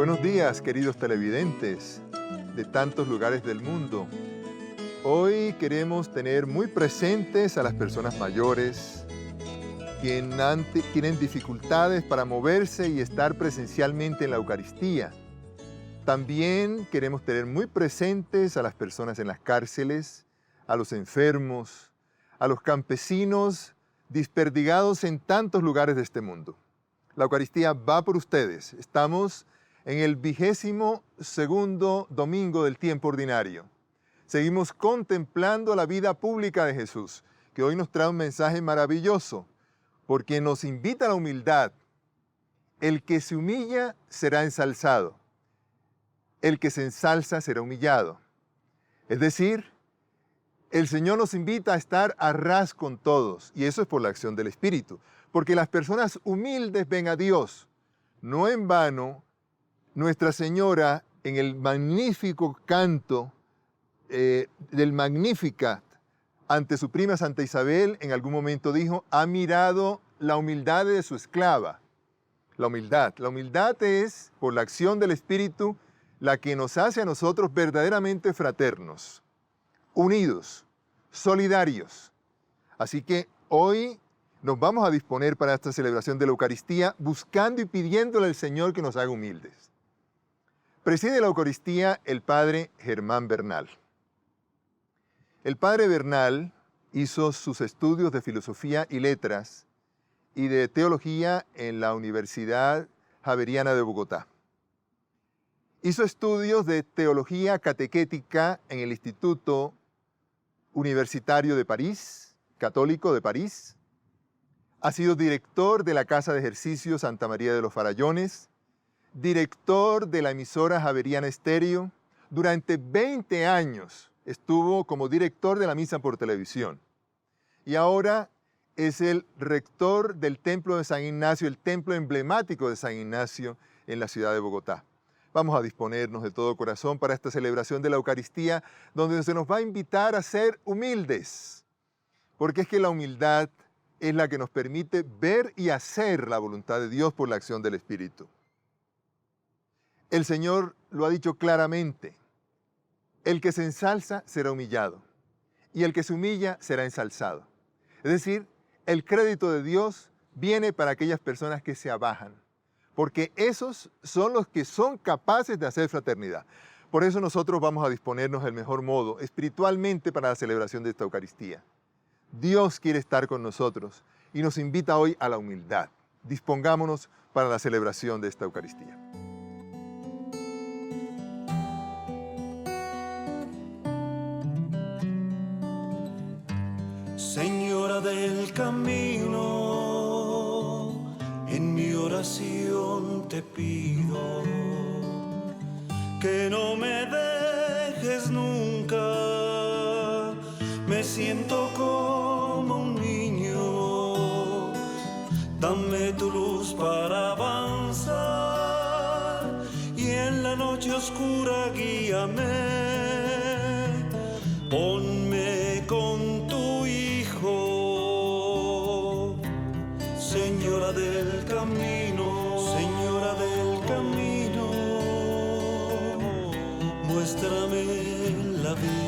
Buenos días, queridos televidentes de tantos lugares del mundo. Hoy queremos tener muy presentes a las personas mayores, tienen dificultades para moverse y estar presencialmente en la Eucaristía. También queremos tener muy presentes a las personas en las cárceles, a los enfermos, a los campesinos desperdigados en tantos lugares de este mundo. La Eucaristía va por ustedes. Estamos en el 22º domingo del tiempo ordinario. Seguimos contemplando la vida pública de Jesús, que hoy nos trae un mensaje maravilloso, porque nos invita a la humildad. El que se humilla será ensalzado. El que se ensalza será humillado. Es decir, el Señor nos invita a estar a ras con todos, y eso es por la acción del Espíritu, porque las personas humildes ven a Dios. No en vano, Nuestra Señora, en el magnífico canto del Magnificat, ante su prima Santa Isabel, en algún momento dijo, ha mirado la humildad de su esclava. La humildad es, por la acción del Espíritu, la que nos hace a nosotros verdaderamente fraternos, unidos, solidarios. Así que hoy nos vamos a disponer para esta celebración de la Eucaristía, buscando y pidiéndole al Señor que nos haga humildes. Preside la Eucaristía el Padre Germán Bernal. El Padre Bernal hizo sus estudios de Filosofía y Letras y de Teología en la Universidad Javeriana de Bogotá. Hizo estudios de Teología Catequética en el Instituto Universitario de París, Católico de París. Ha sido director de la Casa de Ejercicios Santa María de los Farallones, director de la emisora Javeriana Estéreo. Durante 20 años estuvo como director de la misa por televisión. Y ahora es el rector del Templo de San Ignacio, el templo emblemático de San Ignacio en la ciudad de Bogotá. Vamos a disponernos de todo corazón para esta celebración de la Eucaristía, donde se nos va a invitar a ser humildes. Porque es que la humildad es la que nos permite ver y hacer la voluntad de Dios por la acción del Espíritu. El Señor lo ha dicho claramente, el que se ensalza será humillado, y el que se humilla será ensalzado. Es decir, el crédito de Dios viene para aquellas personas que se abajan, porque esos son los que son capaces de hacer fraternidad. Por eso nosotros vamos a disponernos del mejor modo, espiritualmente, para la celebración de esta Eucaristía. Dios quiere estar con nosotros y nos invita hoy a la humildad. Dispongámonos para la celebración de esta Eucaristía. Señora del camino, en mi oración te pido que no me dejes nunca. Me siento como un niño, dame tu luz para avanzar y en la noche oscura guíame. Ponme con tu Hijo, Señora del camino, Señora del camino, muéstrame la vía.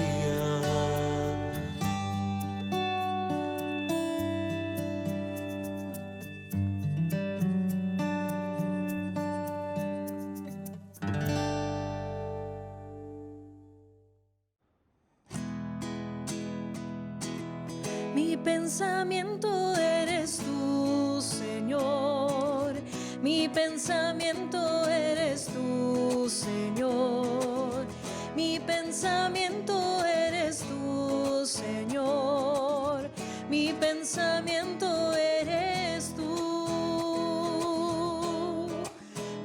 Mi pensamiento eres tú, Señor. Mi pensamiento eres tú, Señor. Mi pensamiento eres tú, Señor. Mi pensamiento eres tú.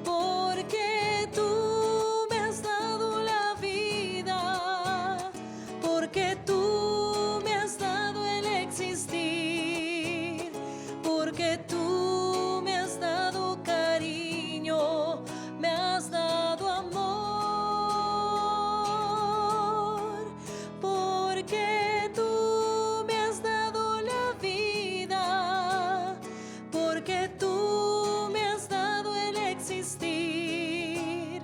Porque tú me has dado la vida. Porque tú me has dado el existir. Porque tú me has dado cariño, me has dado amor. Porque tú me has dado la vida. Porque tú me has dado el existir.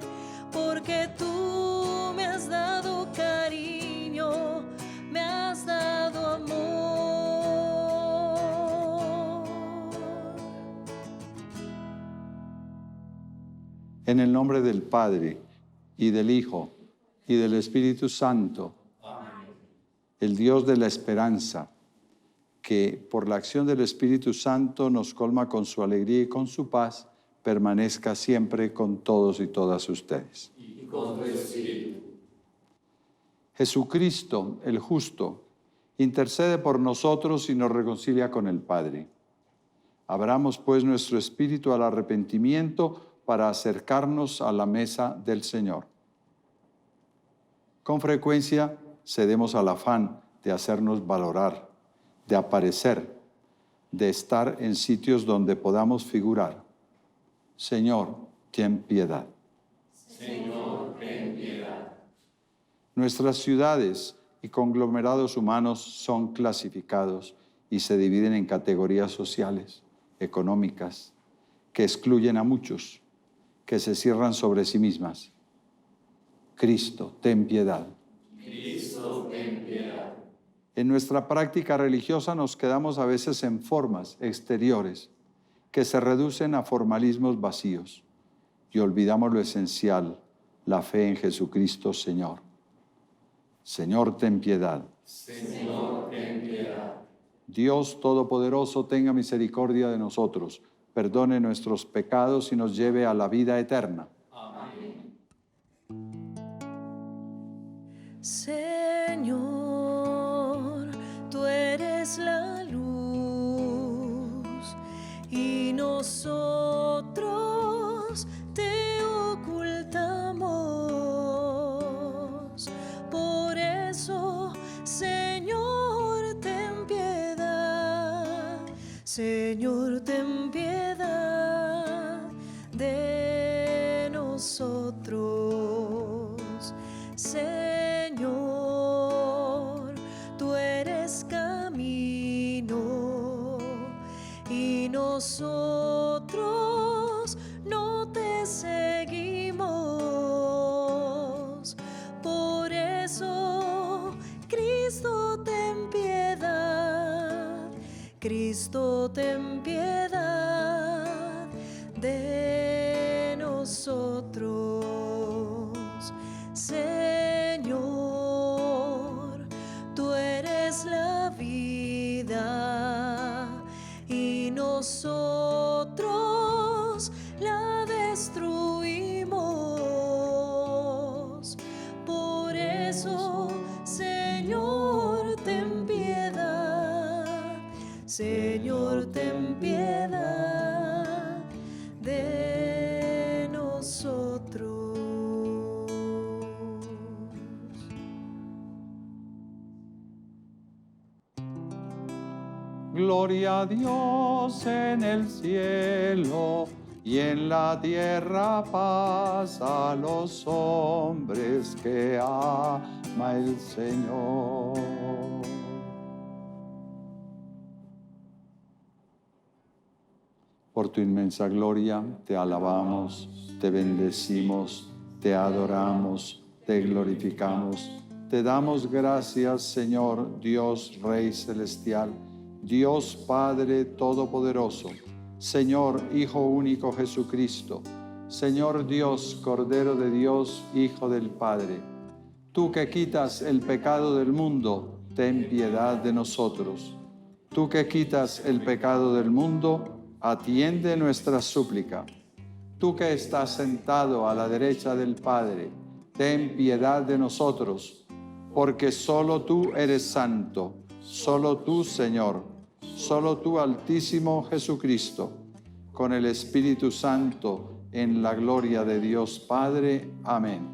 En el nombre del Padre, y del Hijo, y del Espíritu Santo. Amén. El Dios de la esperanza, que por la acción del Espíritu Santo nos colma con su alegría y con su paz, permanezca siempre con todos y todas ustedes. Y con tu Espíritu. Jesucristo, el justo, intercede por nosotros y nos reconcilia con el Padre. Abramos pues nuestro espíritu al arrepentimiento para acercarnos a la mesa del Señor. Con frecuencia cedemos al afán de hacernos valorar, de aparecer, de estar en sitios donde podamos figurar. Señor, ten piedad. Señor, ten piedad. Nuestras ciudades y conglomerados humanos son clasificados y se dividen en categorías sociales, económicas, que excluyen a muchos, que se cierran sobre sí mismas. Cristo, ten piedad. Cristo, ten piedad. En nuestra práctica religiosa nos quedamos a veces en formas exteriores que se reducen a formalismos vacíos y olvidamos lo esencial, la fe en Jesucristo, Señor. Señor, ten piedad. Señor, ten piedad. Dios Todopoderoso, tenga misericordia de nosotros, perdone nuestros pecados y nos lleve a la vida eterna. Amén. Señor, tú eres la luz y nosotros te ocultamos. Por eso, Señor, ten piedad. Señor, ten piedad de nosotros. Señor, tú eres camino y nosotros no te seguimos. Por eso, Cristo, ten piedad. Cristo, ten piedad de nosotros. Señor, tú eres la vida y nosotros la destruimos. Por eso, Señor, ten piedad. Señor, ten piedad de nosotros. Gloria a Dios en el cielo y en la tierra paz a los hombres que ama el Señor. Por tu inmensa gloria te alabamos, te bendecimos, te adoramos, te glorificamos. Te damos gracias, Señor, Dios Rey Celestial, Dios Padre Todopoderoso, Señor Hijo único Jesucristo, Señor Dios, Cordero de Dios, Hijo del Padre. Tú que quitas el pecado del mundo, ten piedad de nosotros. Tú que quitas el pecado del mundo, atiende nuestra súplica. Tú que estás sentado a la derecha del Padre, ten piedad de nosotros, porque solo tú eres santo, solo tú, Señor, solo tú, Altísimo Jesucristo, con el Espíritu Santo, en la gloria de Dios Padre. Amén.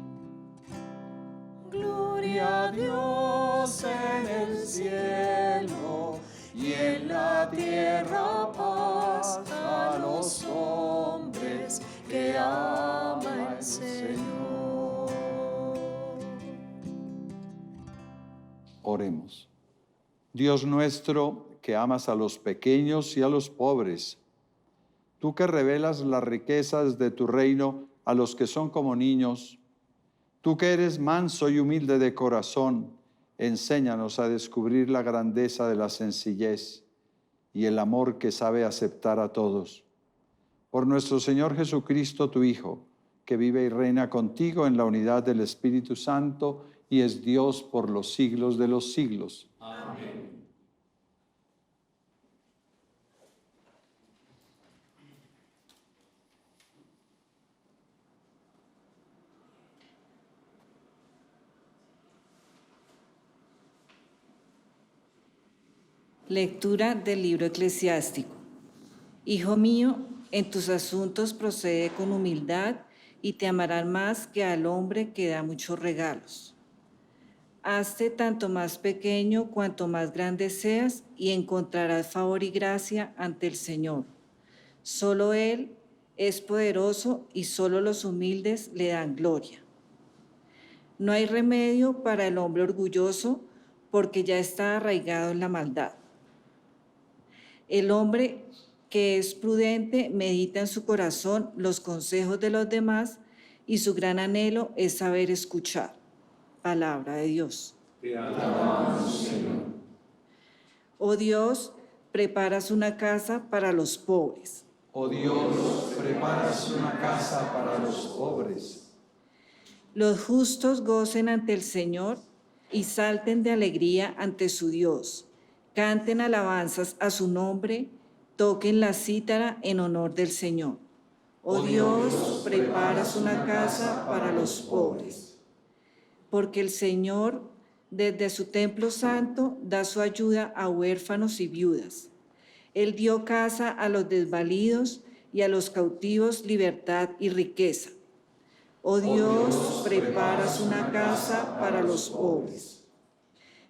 Gloria a Dios en el cielo y en la tierra paz a los hombres que ama el Señor. Oremos. Dios nuestro, que amas a los pequeños y a los pobres, tú que revelas las riquezas de tu reino a los que son como niños, tú que eres manso y humilde de corazón, enséñanos a descubrir la grandeza de la sencillez y el amor que sabe aceptar a todos. Por nuestro Señor Jesucristo, tu Hijo, que vive y reina contigo en la unidad del Espíritu Santo y es Dios por los siglos de los siglos. Amén. Lectura del libro eclesiástico. Hijo mío, en tus asuntos procede con humildad y te amarán más que al hombre que da muchos regalos. Hazte tanto más pequeño cuanto más grande seas y encontrarás favor y gracia ante el Señor. Solo Él es poderoso y solo los humildes le dan gloria. No hay remedio para el hombre orgulloso porque ya está arraigado en la maldad. El hombre que es prudente medita en su corazón los consejos de los demás y su gran anhelo es saber escuchar. Palabra de Dios. Te alabamos, Señor. Oh Dios, preparas una casa para los pobres. Oh Dios, preparas una casa para los pobres. Los justos gocen ante el Señor y salten de alegría ante su Dios. Canten alabanzas a su nombre, toquen la cítara en honor del Señor. Oh Dios, preparas una casa para los pobres. Porque el Señor, desde su templo santo, da su ayuda a huérfanos y viudas. Él dio casa a los desvalidos y a los cautivos libertad y riqueza. Oh Dios, preparas una casa para los pobres.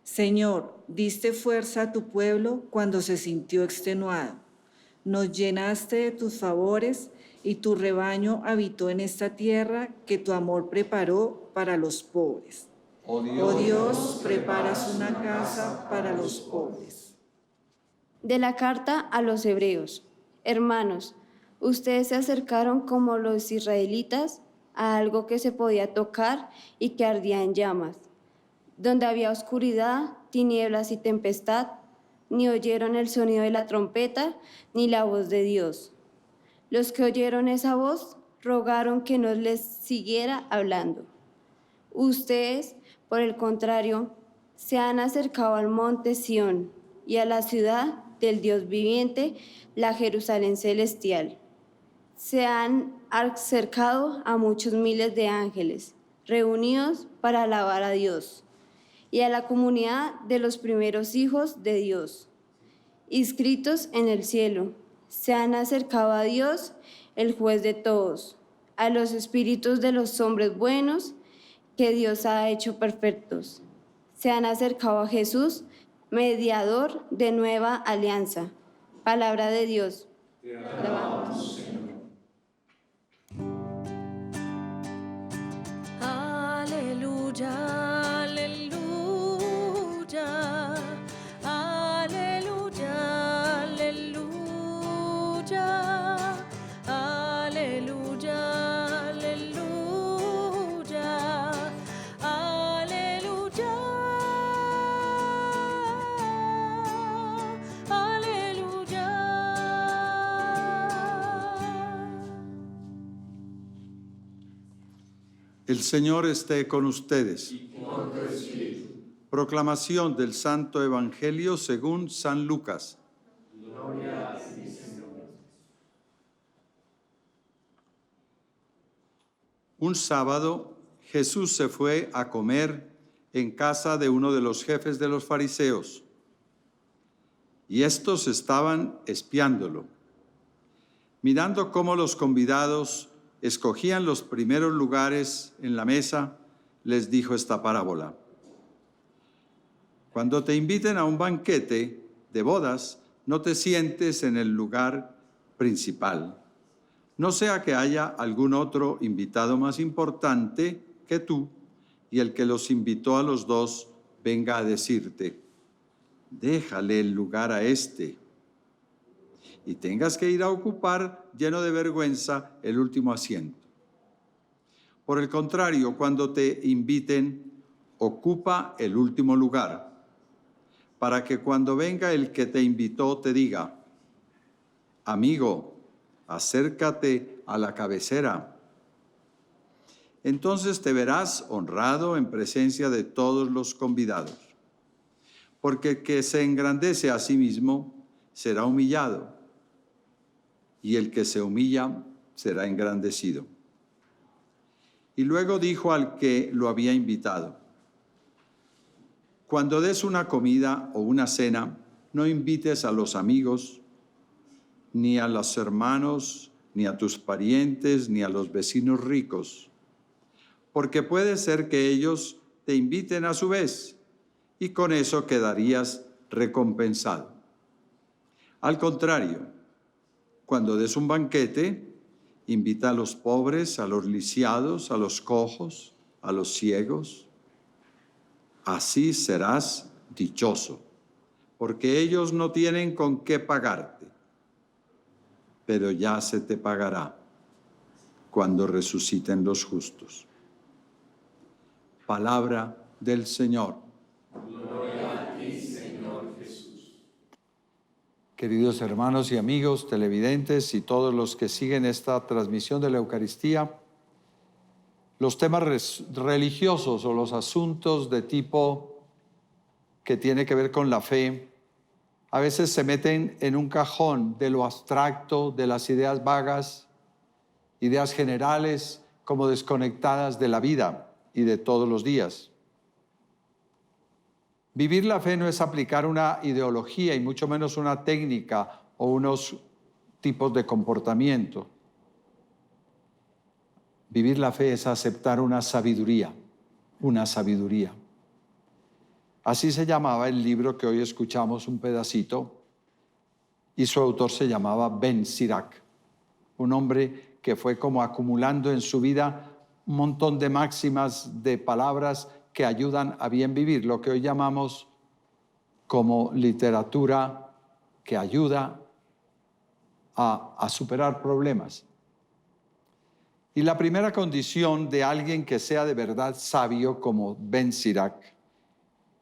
Señor, diste fuerza a tu pueblo cuando se sintió extenuado. Nos llenaste de tus favores y tu rebaño habitó en esta tierra que tu amor preparó para los pobres. Oh Dios, preparas una casa para los pobres. De la carta a los hebreos. Hermanos, ustedes se acercaron como los israelitas a algo que se podía tocar y que ardía en llamas. Donde había oscuridad, tinieblas y tempestad, ni oyeron el sonido de la trompeta, ni la voz de Dios. Los que oyeron esa voz, rogaron que no les siguiera hablando. Ustedes, por el contrario, se han acercado al monte Sión y a la ciudad del Dios viviente, la Jerusalén celestial. Se han acercado a muchos miles de ángeles, reunidos para alabar a Dios, y a la comunidad de los primeros hijos de Dios, inscritos en el cielo. Se han acercado a Dios, el juez de todos, a los espíritus de los hombres buenos que Dios ha hecho perfectos. Se han acercado a Jesús, mediador de nueva alianza. Palabra de Dios. Te alabamos, Señor. Aleluya. El Señor esté con ustedes. Y con tu espíritu. Proclamación del Santo Evangelio según San Lucas. Gloria a ti, Señor. Un sábado, Jesús se fue a comer en casa de uno de los jefes de los fariseos, y estos estaban espiándolo. Mirando cómo los convidados escogían los primeros lugares en la mesa, les dijo esta parábola. Cuando te inviten a un banquete de bodas, no te sientes en el lugar principal, no sea que haya algún otro invitado más importante que tú, y el que los invitó a los dos venga a decirte, déjale el lugar a este, y tengas que ir a ocupar, lleno de vergüenza, el último asiento. Por el contrario, cuando te inviten, ocupa el último lugar, para que cuando venga el que te invitó te diga, amigo, acércate a la cabecera. Entonces te verás honrado en presencia de todos los convidados. Porque el que se engrandece a sí mismo será humillado, y el que se humilla será engrandecido. Y luego dijo al que lo había invitado: cuando des una comida o una cena, no invites a los amigos, ni a los hermanos, ni a tus parientes, ni a los vecinos ricos, porque puede ser que ellos te inviten a su vez, y con eso quedarías recompensado. Al contrario, cuando des un banquete, invita a los pobres, a los lisiados, a los cojos, a los ciegos. Así serás dichoso, porque ellos no tienen con qué pagarte, pero ya se te pagará cuando resuciten los justos. Palabra del Señor. Gloria a ti, Señor Jesús. Queridos hermanos y amigos televidentes y todos los que siguen esta transmisión de la Eucaristía, los temas religiosos o los asuntos de tipo que tiene que ver con la fe a veces se meten en un cajón de lo abstracto, de las ideas vagas, ideas generales como desconectadas de la vida y de todos los días. Vivir la fe no es aplicar una ideología y mucho menos una técnica o unos tipos de comportamiento. Vivir la fe es aceptar una sabiduría, una sabiduría. Así se llamaba el libro que hoy escuchamos un pedacito, y su autor se llamaba Ben Sirac, un hombre que fue como acumulando en su vida un montón de máximas, de palabras que ayudan a bien vivir, lo que hoy llamamos como literatura que ayuda a superar problemas. Y la primera condición de alguien que sea de verdad sabio como Ben Sirac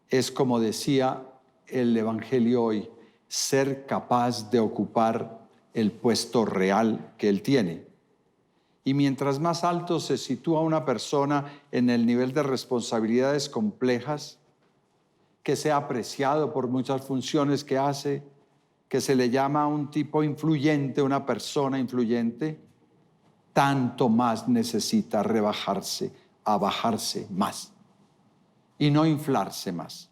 es, como decía el Evangelio hoy, ser capaz de ocupar el puesto real que él tiene. Y mientras más alto se sitúa una persona en el nivel de responsabilidades complejas, que sea apreciado por muchas funciones que hace, que se le llama un tipo influyente, una persona influyente, tanto más necesita rebajarse, abajarse más y no inflarse más.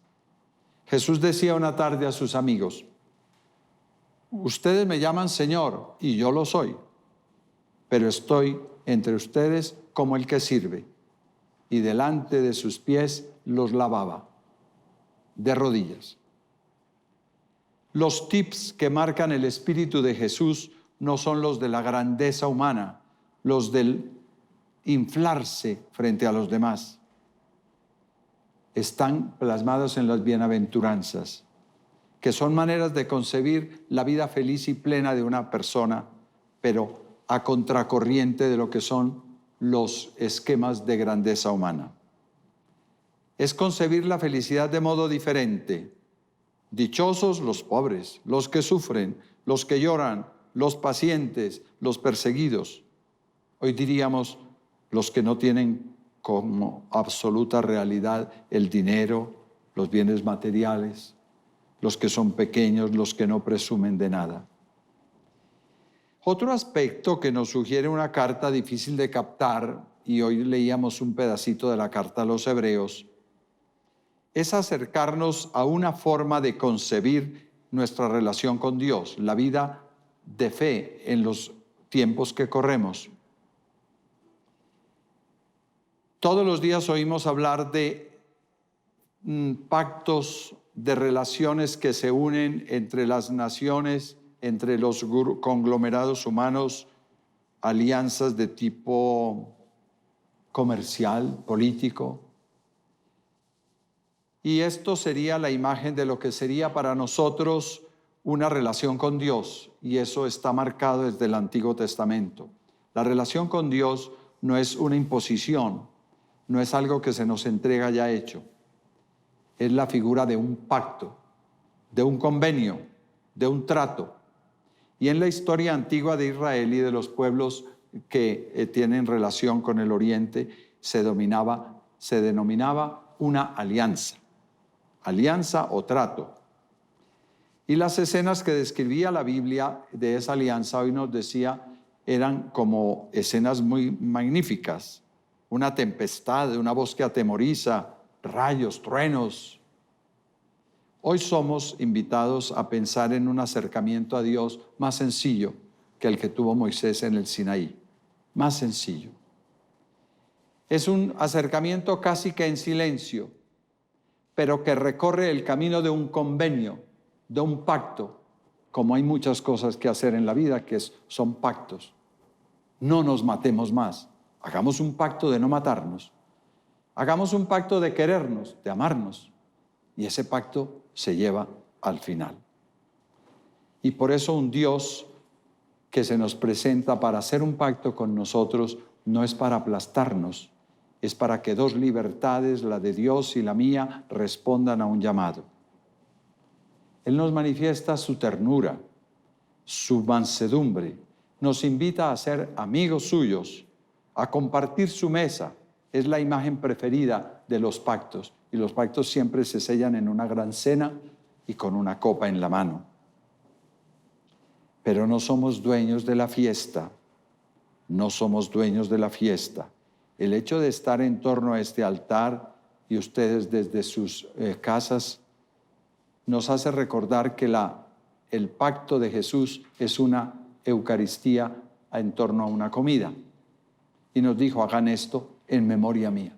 Jesús decía una tarde a sus amigos: ustedes me llaman Señor y yo lo soy, pero estoy entre ustedes como el que sirve, y delante de sus pies los lavaba, de rodillas. Los tips que marcan el espíritu de Jesús no son los de la grandeza humana, los del inflarse frente a los demás. Están plasmados en las bienaventuranzas, que son maneras de concebir la vida feliz y plena de una persona, pero a contracorriente de lo que son los esquemas de grandeza humana. Es concebir la felicidad de modo diferente. Dichosos los pobres, los que sufren, los que lloran, los pacientes, los perseguidos. Hoy diríamos los que no tienen como absoluta realidad el dinero, los bienes materiales, los que son pequeños, los que no presumen de nada. Otro aspecto que nos sugiere una carta difícil de captar, y hoy leíamos un pedacito de la carta a los Hebreos, es acercarnos a una forma de concebir nuestra relación con Dios, la vida de fe en los tiempos que corremos. Todos los días oímos hablar de pactos, de relaciones que se unen entre las naciones, entre los conglomerados humanos, alianzas de tipo comercial, político. Y esto sería la imagen de lo que sería para nosotros una relación con Dios, y eso está marcado desde el Antiguo Testamento. La relación con Dios no es una imposición, no es algo que se nos entrega ya hecho. Es la figura de un pacto, de un convenio, de un trato. Y en la historia antigua de Israel y de los pueblos que tienen relación con el Oriente, se denominaba una alianza o trato. Y las escenas que describía la Biblia de esa alianza, hoy nos decía, eran como escenas muy magníficas. Una tempestad, una voz que atemoriza, rayos, truenos. Hoy somos invitados a pensar en un acercamiento a Dios más sencillo que el que tuvo Moisés en el Sinaí. Más sencillo. Es un acercamiento casi que en silencio, pero que recorre el camino de un convenio, de un pacto, como hay muchas cosas que hacer en la vida que son pactos. No nos matemos más. Hagamos un pacto de no matarnos. Hagamos un pacto de querernos, de amarnos. Y ese pacto se lleva al final. Y por eso un Dios que se nos presenta para hacer un pacto con nosotros no es para aplastarnos, es para que dos libertades, la de Dios y la mía, respondan a un llamado. Él nos manifiesta su ternura, su mansedumbre, nos invita a ser amigos suyos, a compartir su mesa. Es la imagen preferida de los pactos, y los pactos siempre se sellan en una gran cena y con una copa en la mano. Pero no somos dueños de la fiesta, no somos dueños de la fiesta. El hecho de estar en torno a este altar y ustedes desde sus casas nos hace recordar que el pacto de Jesús es una Eucaristía en torno a una comida. Y nos dijo, hagan esto en memoria mía.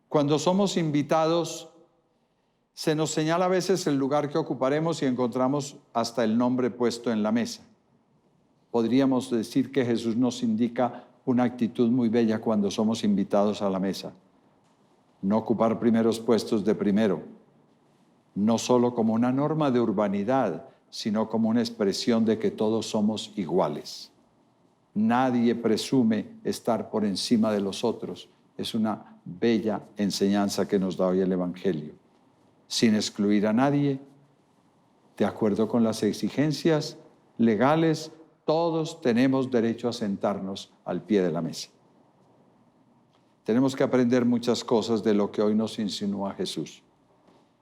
Cuando somos invitados, se nos señala a veces el lugar que ocuparemos y encontramos hasta el nombre puesto en la mesa. Podríamos decir que Jesús nos indica una actitud muy bella cuando somos invitados a la mesa. No ocupar primeros puestos de primero, no solo como una norma de urbanidad, sino como una expresión de que todos somos iguales. Nadie presume estar por encima de los otros. Es una bella enseñanza que nos da hoy el Evangelio. Sin excluir a nadie, de acuerdo con las exigencias legales, todos tenemos derecho a sentarnos al pie de la mesa. Tenemos que aprender muchas cosas de lo que hoy nos insinúa Jesús.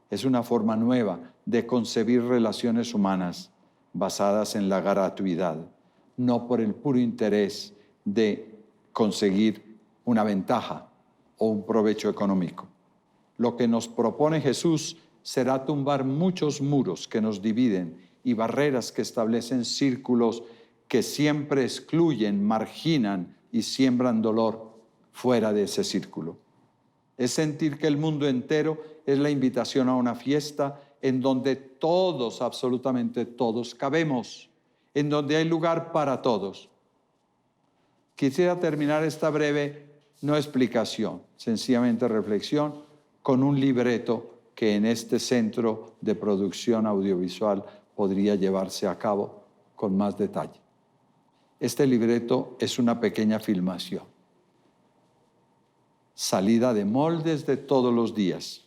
Es una forma nueva de concebir relaciones humanas basadas en la gratuidad, no por el puro interés de conseguir una ventaja o un provecho económico. Lo que nos propone Jesús será tumbar muchos muros que nos dividen y barreras que establecen círculos que siempre excluyen, marginan y siembran dolor fuera de ese círculo. Es sentir que el mundo entero es la invitación a una fiesta en donde todos, absolutamente todos, cabemos, en donde hay lugar para todos. Quisiera terminar esta breve, no explicación, sencillamente reflexión, con un libreto que en este centro de producción audiovisual podría llevarse a cabo con más detalle. Este libreto es una pequeña filmación, salida de moldes de todos los días.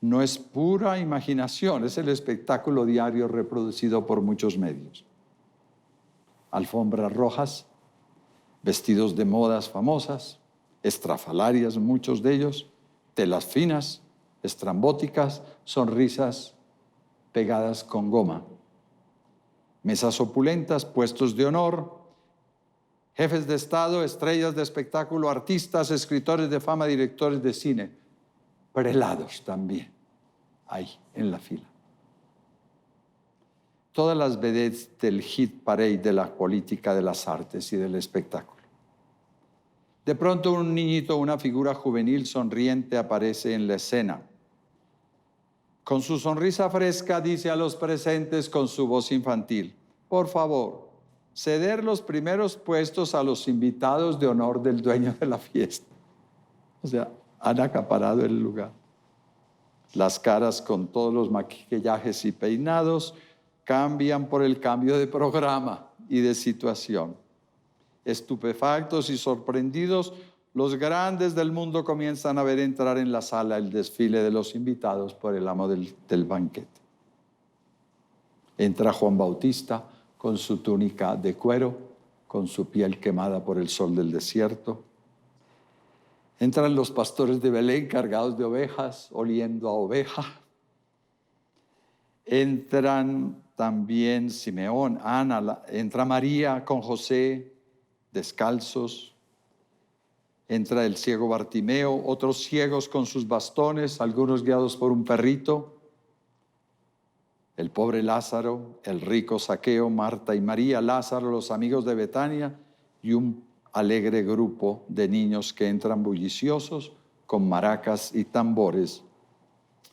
No es pura imaginación, es el espectáculo diario reproducido por muchos medios. Alfombras rojas, vestidos de modas famosas, estrafalarias muchos de ellos, telas finas, estrambóticas, sonrisas pegadas con goma. Mesas opulentas, puestos de honor, jefes de Estado, estrellas de espectáculo, artistas, escritores de fama, directores de cine, prelados también, ahí en la fila. Todas las vedettes del hit parade de la política, de las artes y del espectáculo. De pronto un niñito, una figura juvenil sonriente aparece en la escena. Con su sonrisa fresca dice a los presentes con su voz infantil, por favor, ceder los primeros puestos a los invitados de honor del dueño de la fiesta. O sea, han acaparado el lugar. Las caras con todos los maquillajes y peinados cambian por el cambio de programa y de situación. Estupefactos y sorprendidos, los grandes del mundo comienzan a ver entrar en la sala el desfile de los invitados por el amo del banquete. Entra Juan Bautista con su túnica de cuero, con su piel quemada por el sol del desierto. Entran los pastores de Belén cargados de ovejas, oliendo a oveja. Entran también Simeón, Ana, entra María con José, descalzos. Entra el ciego Bartimeo, otros ciegos con sus bastones, algunos guiados por un perrito. El pobre Lázaro, el rico Zaqueo, Marta y María, Lázaro, los amigos de Betania y un alegre grupo de niños que entran bulliciosos con maracas y tambores.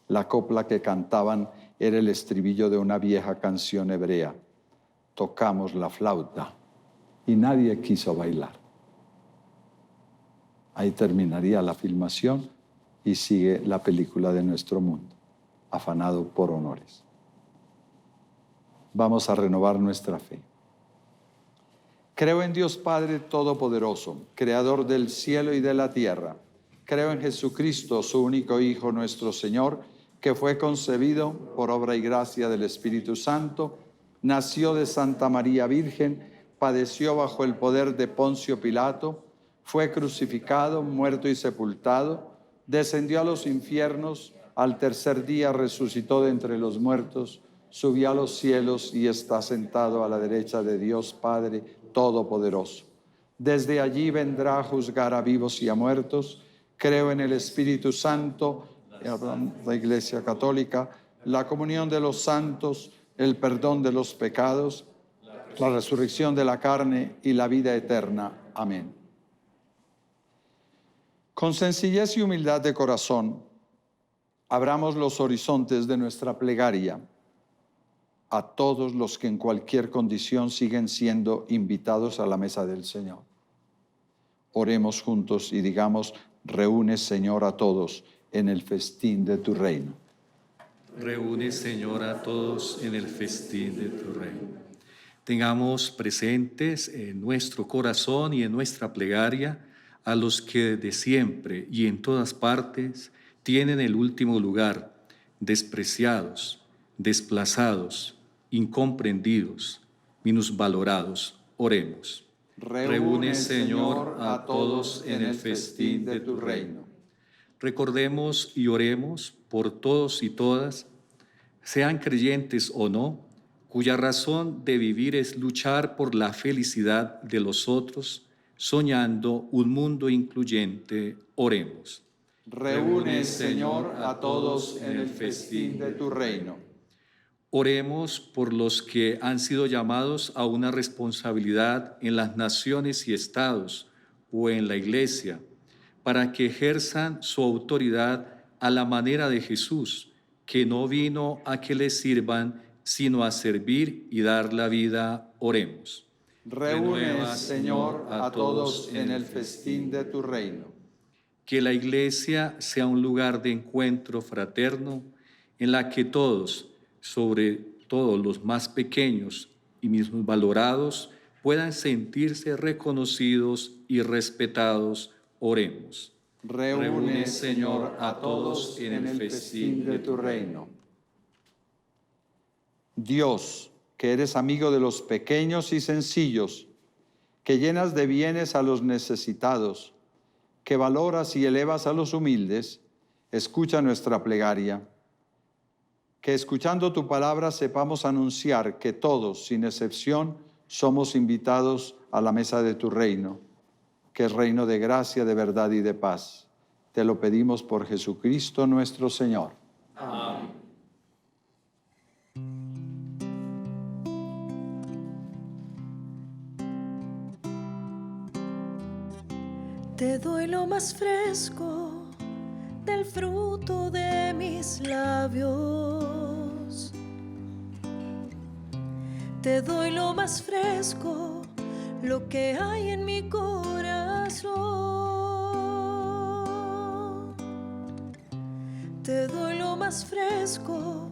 La copla que cantaban era el estribillo de una vieja canción hebrea. Tocamos la flauta y nadie quiso bailar. Ahí terminaría la filmación y sigue la película de nuestro mundo, afanado por honores. Vamos a renovar nuestra fe. Creo en Dios Padre Todopoderoso, Creador del cielo y de la tierra. Creo en Jesucristo, su único Hijo, nuestro Señor, que fue concebido por obra y gracia del Espíritu Santo, nació de Santa María Virgen, padeció bajo el poder de Poncio Pilato, fue crucificado, muerto y sepultado, descendió a los infiernos, al tercer día resucitó de entre los muertos, subió a los cielos y está sentado a la derecha de Dios Padre Todopoderoso. Desde allí vendrá a juzgar a vivos y a muertos. Creo en el Espíritu Santo, en la Iglesia Católica, la comunión de los santos, el perdón de los pecados, la resurrección de la carne y la vida eterna. Amén. Con sencillez y humildad de corazón, abramos los horizontes de nuestra plegaria a todos los que en cualquier condición siguen siendo invitados a la mesa del Señor. Oremos juntos y digamos: reúne, Señor, a todos en el festín de tu reino. Reúne, Señor, a todos en el festín de tu reino. Tengamos presentes en nuestro corazón y en nuestra plegaria a los que de siempre y en todas partes tienen el último lugar, despreciados, desplazados, incomprendidos, minusvalorados. Oremos. Reúne, Señor, a todos en el festín de tu reino. Recordemos y oremos por todos y todas, sean creyentes o no, cuya razón de vivir es luchar por la felicidad de los otros, soñando un mundo incluyente. Oremos. Reúne, Señor, a todos en el festín de tu reino. Oremos por los que han sido llamados a una responsabilidad en las naciones y estados o en la Iglesia, para que ejerzan su autoridad a la manera de Jesús, que no vino a que le sirvan, sino a servir y dar la vida. Oremos. Reúne, Señor, a todos en el festín de tu reino. Que la Iglesia sea un lugar de encuentro fraterno en la que todos, sobre todo los más pequeños y mismos valorados, puedan sentirse reconocidos y respetados. Oremos. Reúne, Señor, a todos en el festín de tu reino. Dios, que eres amigo de los pequeños y sencillos, que llenas de bienes a los necesitados, que valoras y elevas a los humildes, escucha nuestra plegaria. Que escuchando tu palabra sepamos anunciar que todos, sin excepción, somos invitados a la mesa de tu reino, que es reino de gracia, de verdad y de paz. Te lo pedimos por Jesucristo nuestro Señor. Amén. Te doy lo más fresco del fruto de mis labios. Te doy lo más fresco, lo que hay en mi corazón. Te doy lo más fresco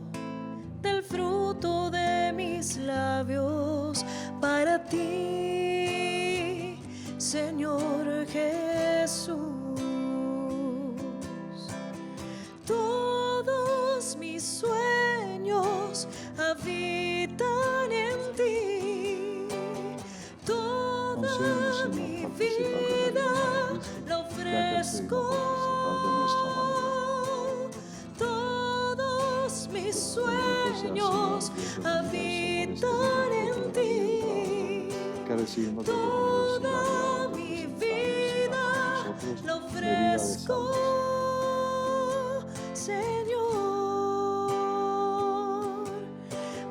del fruto de mis labios para ti, Señor Jesús. Todos mis sueños habitan en ti. Toda mi vida la ofrezco ofrezco. Todos mis sueños habitan en ti. Toda mi vida lo ofrezco, Señor,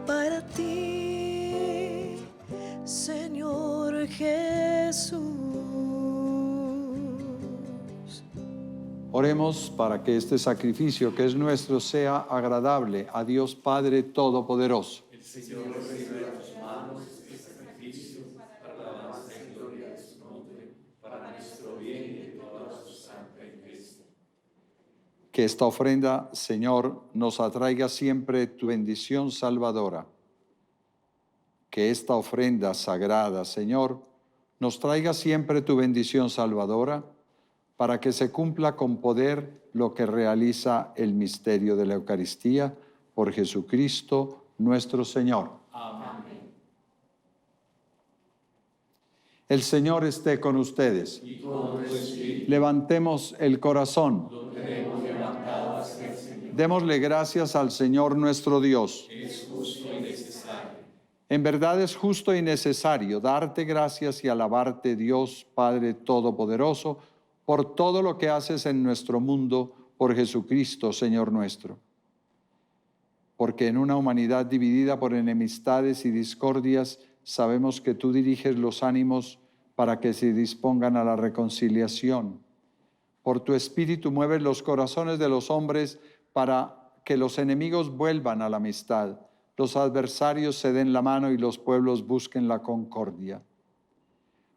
para ti, Señor Jesús. Oremos para que este sacrificio que es nuestro sea agradable a Dios Padre Todopoderoso. El Señor recibe de tus manos este sacrificio para la alabanza y gloria de su nombre, para nuestro bien y de toda su santa iglesia. Que esta ofrenda, Señor, nos atraiga siempre tu bendición salvadora. Que esta ofrenda sagrada, Señor, nos traiga siempre tu bendición salvadora, para que se cumpla con poder lo que realiza el misterio de la Eucaristía, por Jesucristo nuestro Señor. Amén. El Señor esté con ustedes. Y con tu espíritu. Levantemos el corazón. Lo tenemos levantado hacia el Señor. Démosle gracias al Señor nuestro Dios. Es justo y necesario. En verdad es justo y necesario darte gracias y alabarte, Dios Padre Todopoderoso, por todo lo que haces en nuestro mundo, por Jesucristo, Señor nuestro. Porque en una humanidad dividida por enemistades y discordias, sabemos que tú diriges los ánimos para que se dispongan a la reconciliación. Por tu Espíritu mueves los corazones de los hombres para que los enemigos vuelvan a la amistad, los adversarios se den la mano y los pueblos busquen la concordia.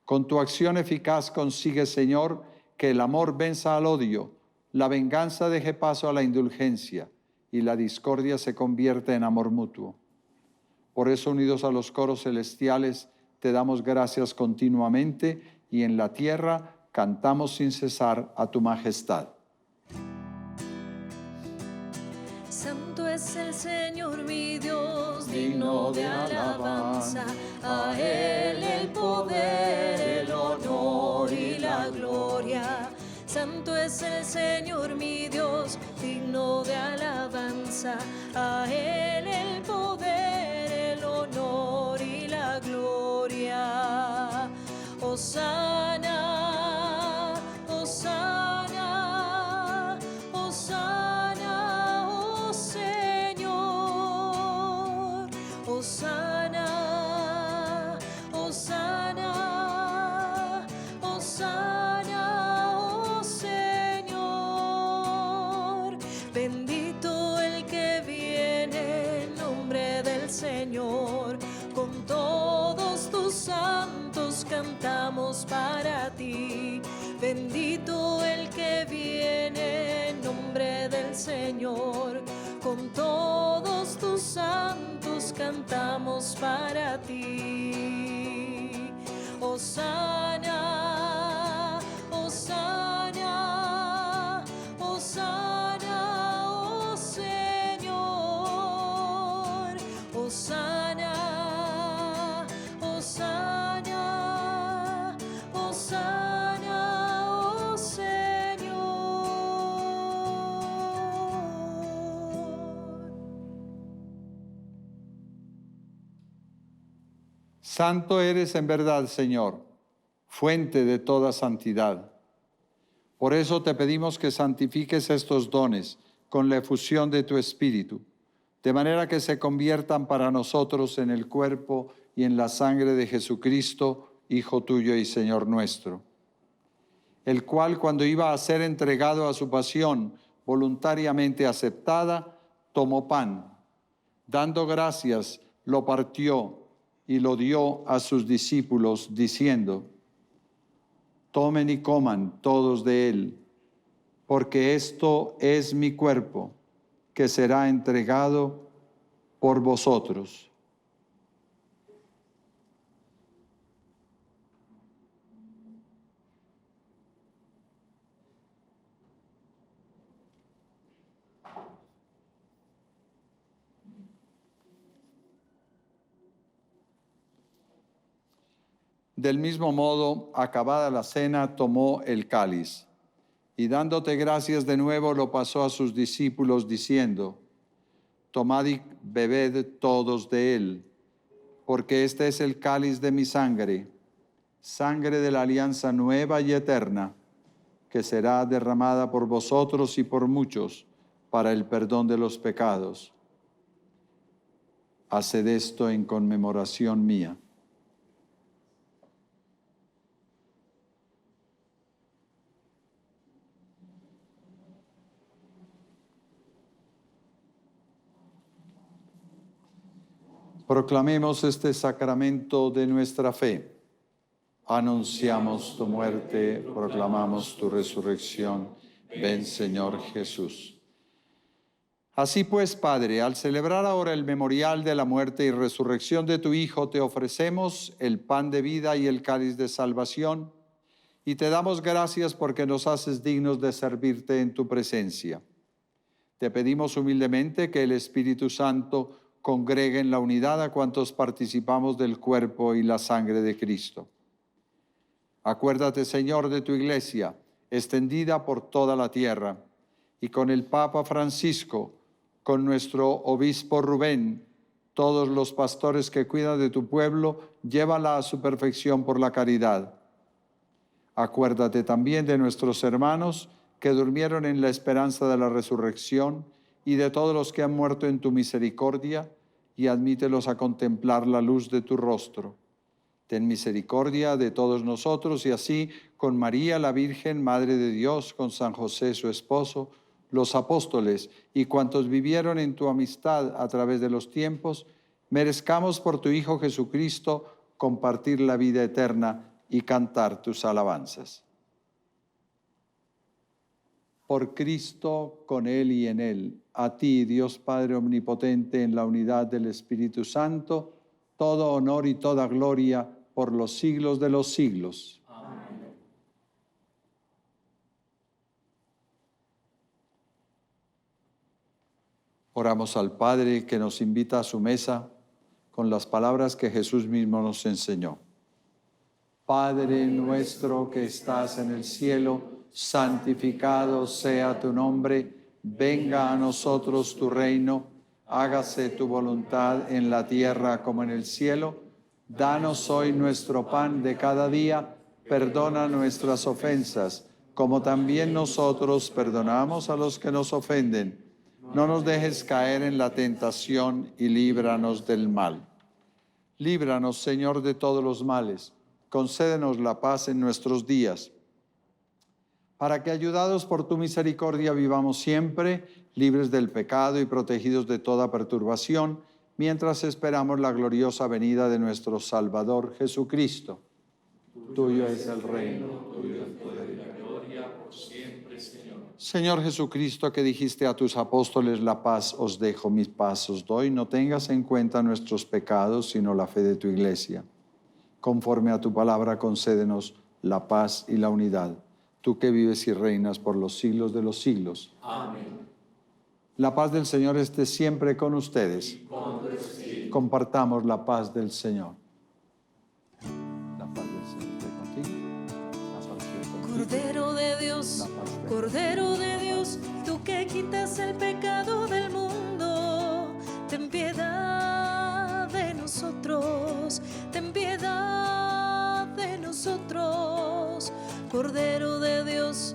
Con tu acción eficaz consigue, Señor, que el amor venza al odio, la venganza deje paso a la indulgencia y la discordia se convierta en amor mutuo. Por eso, unidos a los coros celestiales, te damos gracias continuamente y en la tierra cantamos sin cesar a tu majestad. Santo es el Señor mi Dios, digno de alabanza. A Él el poder, el honor y la gloria. Santo es el Señor mi Dios, digno de alabanza. A Él el poder, el honor y la gloria. Hosana, hosana, hosana, oh Señor. Hosana, hosana, hosana, oh Señor. Bendito el que viene en nombre del Señor. Con todos tus santos cantamos para ti. Bendito el que viene en nombre del Señor. Con todos tus santos cantamos para ti. Hosana, hosana, hosana, oh Señor. Hosana, hosana, hosana, oh Señor. Santo eres en verdad, Señor, fuente de toda santidad. Por eso te pedimos que santifiques estos dones con la efusión de tu Espíritu, de manera que se conviertan para nosotros en el cuerpo y en la sangre de Jesucristo, Hijo tuyo y Señor nuestro, el cual, cuando iba a ser entregado a su pasión voluntariamente aceptada, tomó pan, dando gracias, lo partió y lo dio a sus discípulos, diciendo: tomen y coman todos de él, porque esto es mi cuerpo, que será entregado por vosotros. Del mismo modo, acabada la cena, tomó el cáliz, Y dándote gracias de nuevo, lo pasó a sus discípulos diciendo: tomad y bebed todos de él, porque este es el cáliz de mi sangre, sangre de la alianza nueva y eterna, que será derramada por vosotros y por muchos para el perdón de los pecados. Haced esto en conmemoración mía. Proclamemos este sacramento de nuestra fe. Anunciamos tu muerte, proclamamos tu resurrección. Ven, Señor Jesús. Así pues, Padre, al celebrar ahora el memorial de la muerte y resurrección de tu Hijo, te ofrecemos el pan de vida y el cáliz de salvación, y te damos gracias porque nos haces dignos de servirte en tu presencia. Te pedimos humildemente que el Espíritu Santo congregue en la unidad a cuantos participamos del cuerpo y la sangre de Cristo. Acuérdate, Señor, de tu Iglesia, extendida por toda la tierra, y con el Papa Francisco, con nuestro obispo Rubén, todos los pastores que cuidan de tu pueblo, llévala a su perfección por la caridad. Acuérdate también de nuestros hermanos que durmieron en la esperanza de la resurrección y de todos los que han muerto en tu misericordia, y admítelos a contemplar la luz de tu rostro. Ten misericordia de todos nosotros, y así, con María la Virgen, Madre de Dios, con San José su esposo, los apóstoles y cuantos vivieron en tu amistad a través de los tiempos, merezcamos por tu Hijo Jesucristo compartir la vida eterna y cantar tus alabanzas. Por Cristo, con Él y en Él, a ti, Dios Padre Omnipotente, en la unidad del Espíritu Santo, todo honor y toda gloria por los siglos de los siglos. Amén. Oramos al Padre que nos invita a su mesa con las palabras que Jesús mismo nos enseñó. Padre nuestro que estás en el cielo, santificado sea tu nombre, venga a nosotros tu reino, hágase tu voluntad en la tierra como en el cielo. Danos hoy nuestro pan de cada día, perdona nuestras ofensas, como también nosotros perdonamos a los que nos ofenden. No nos dejes caer en la tentación y líbranos del mal. Líbranos, Señor, de todos los males. Concédenos la paz en nuestros días, para que, ayudados por tu misericordia, vivamos siempre libres del pecado y protegidos de toda perturbación, mientras esperamos la gloriosa venida de nuestro Salvador Jesucristo. Tuyo es el reino, tuyo el poder y la gloria por siempre, Señor. Señor Jesucristo, que dijiste a tus apóstoles: la paz os dejo, mi paz os doy, no tengas en cuenta nuestros pecados, sino la fe de tu Iglesia. Conforme a tu palabra, concédenos la paz y la unidad. Tú que vives y reinas por los siglos de los siglos. Amén. La paz del Señor esté siempre con ustedes. Y con tu espíritu. Compartamos la paz del Señor. La paz del Señor esté contigo. La paz esté contigo. Cordero de Dios, Cordero de Dios, tú que quitas el pecado del mundo, ten piedad de nosotros, ten piedad de nosotros. Cordero de Dios,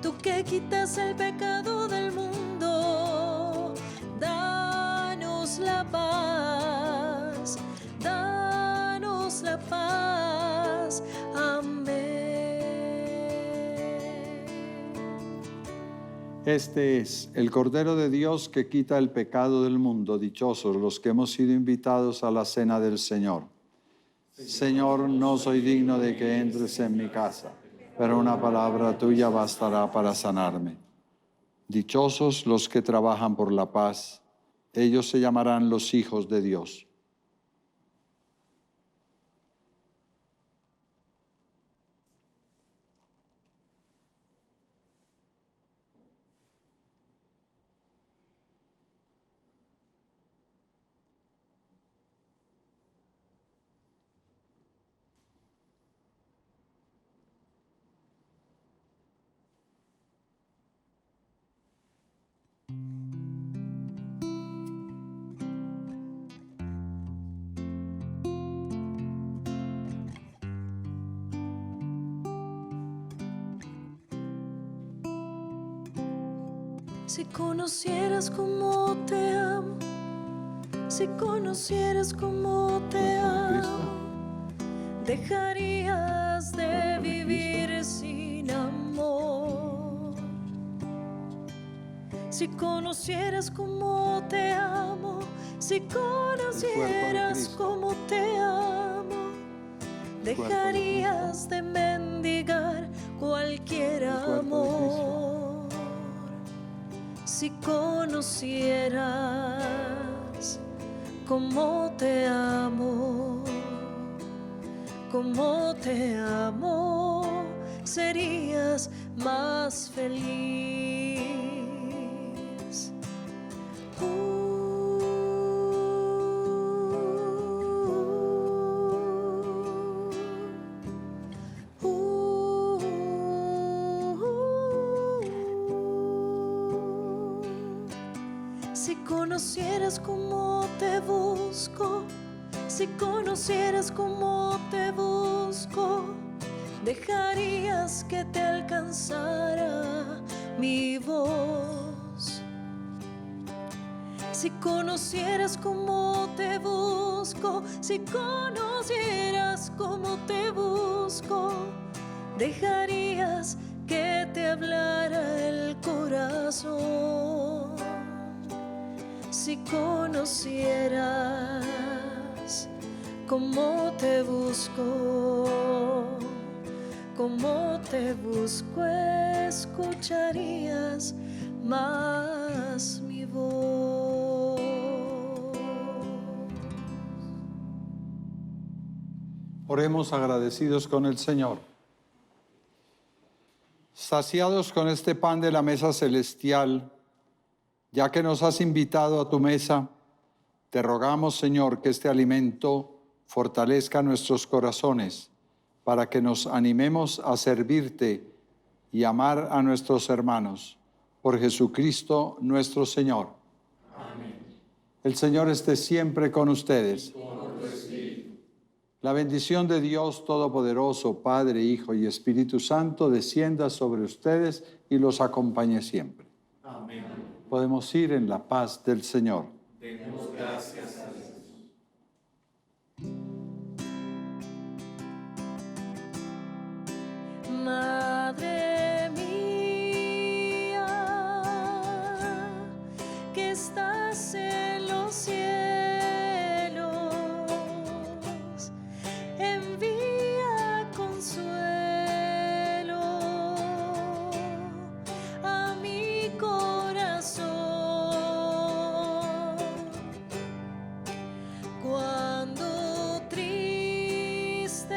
tú que quitas el pecado del mundo, danos la paz, danos la paz. Amén. Este es el Cordero de Dios que quita el pecado del mundo. Dichosos los que hemos sido invitados a la cena del Señor. Señor, no soy digno de que entres en mi casa, pero una palabra tuya bastará para sanarme. Dichosos los que trabajan por la paz, ellos se llamarán los hijos de Dios. Si conocieras cómo te amo, si conocieras cómo te amo, dejarías de vivir sin amor. Si conocieras cómo te amo, si conocieras cómo te amo, dejarías de mendigar cualquier amor. Si conocieras cómo te amo, serías más feliz. Si conocieras cómo te busco, si conocieras cómo te busco, dejarías que te alcanzara mi voz. Si conocieras cómo te busco, si conocieras cómo te busco, dejarías que te hablara el corazón. Si conocieras cómo te busco, escucharías más mi voz. Oremos agradecidos con el Señor. Saciados con este pan de la mesa celestial, ya que nos has invitado a tu mesa, te rogamos, Señor, que este alimento fortalezca nuestros corazones para que nos animemos a servirte y amar a nuestros hermanos. Por Jesucristo nuestro Señor. Amén. El Señor esté siempre con ustedes. Con tu espíritu. La bendición de Dios Todopoderoso, Padre, Hijo y Espíritu Santo, descienda sobre ustedes y los acompañe siempre. Amén. Podemos ir en la paz del Señor. Demos gracias a Dios. Madre mía, que estás en los cielos, envía consuelo a mi corazón. Cuando triste,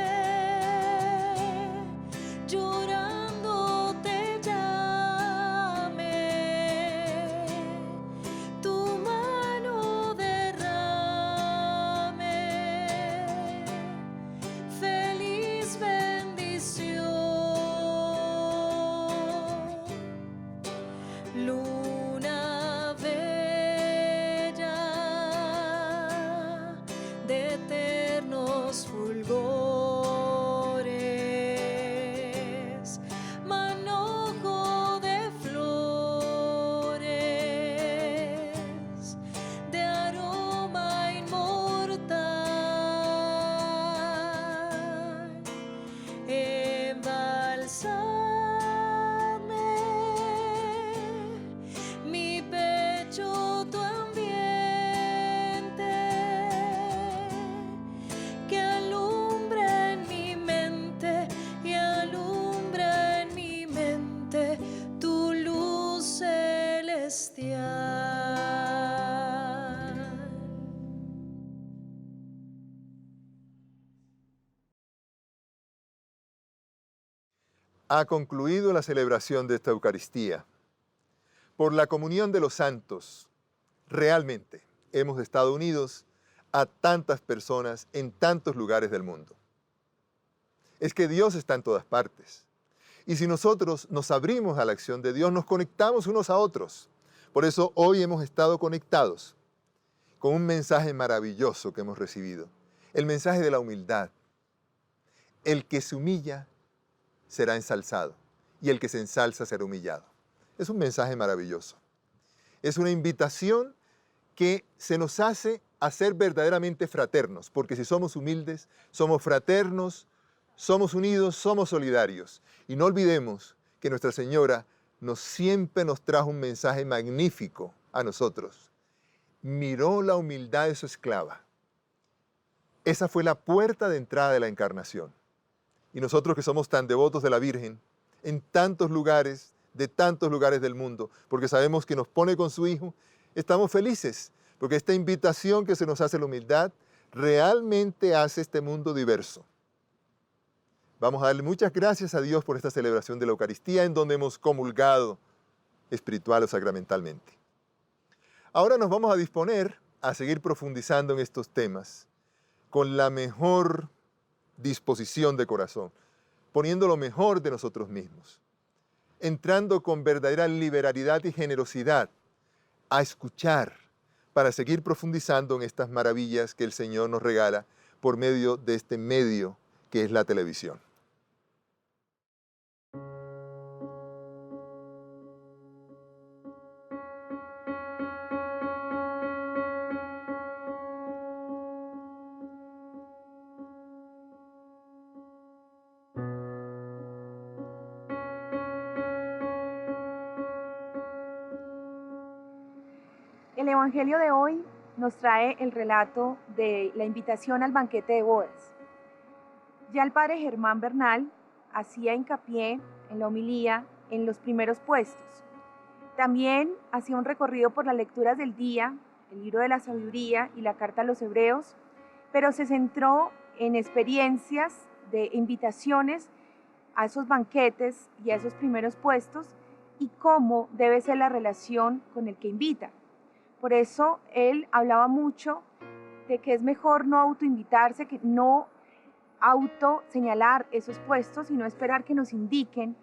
llorando te llame, tu mano derrame feliz bendición. Luna bella de eternos fulgores, manojo de flores, de aroma inmortal, embalsame mi pecho, tu ambiente, que alumbra en mi mente y alumbra en mi mente tu luz celestial. Ha concluido la celebración de esta Eucaristía. Por la comunión de los santos, realmente hemos estado unidos a tantas personas en tantos lugares del mundo. Es que Dios está en todas partes. Y si nosotros nos abrimos a la acción de Dios, nos conectamos unos a otros. Por eso hoy hemos estado conectados con un mensaje maravilloso que hemos recibido. El mensaje de la humildad. El que se humilla será ensalzado y el que se ensalza será humillado. Es un mensaje maravilloso. Es una invitación que se nos hace a ser verdaderamente fraternos, porque si somos humildes, somos fraternos, somos unidos, somos solidarios. Y no olvidemos que Nuestra Señora siempre nos trajo un mensaje magnífico a nosotros. Miró la humildad de su esclava. Esa fue la puerta de entrada de la encarnación. Y nosotros que somos tan devotos de la Virgen, en tantos lugares, de tantos lugares del mundo, porque sabemos que nos pone con su Hijo, estamos felices, porque esta invitación que se nos hace la humildad realmente hace este mundo diverso. Vamos a darle muchas gracias a Dios por esta celebración de la Eucaristía en donde hemos comulgado espiritual o sacramentalmente. Ahora nos vamos a disponer a seguir profundizando en estos temas con la mejor disposición de corazón, poniendo lo mejor de nosotros mismos, entrando con verdadera liberalidad y generosidad a escuchar para seguir profundizando en estas maravillas que el Señor nos regala por medio de este medio que es la televisión. El Evangelio de hoy nos trae el relato de la invitación al banquete de bodas. Ya el padre Germán Bernal hacía hincapié en la homilía en los primeros puestos. También hacía un recorrido por las lecturas del día, el libro de la sabiduría y la carta a los hebreos, pero se centró en experiencias de invitaciones a esos banquetes y a esos primeros puestos y cómo debe ser la relación con el que invita. Por eso él hablaba mucho de que es mejor no autoinvitarse, que no autoseñalar esos puestos, sino esperar que nos indiquen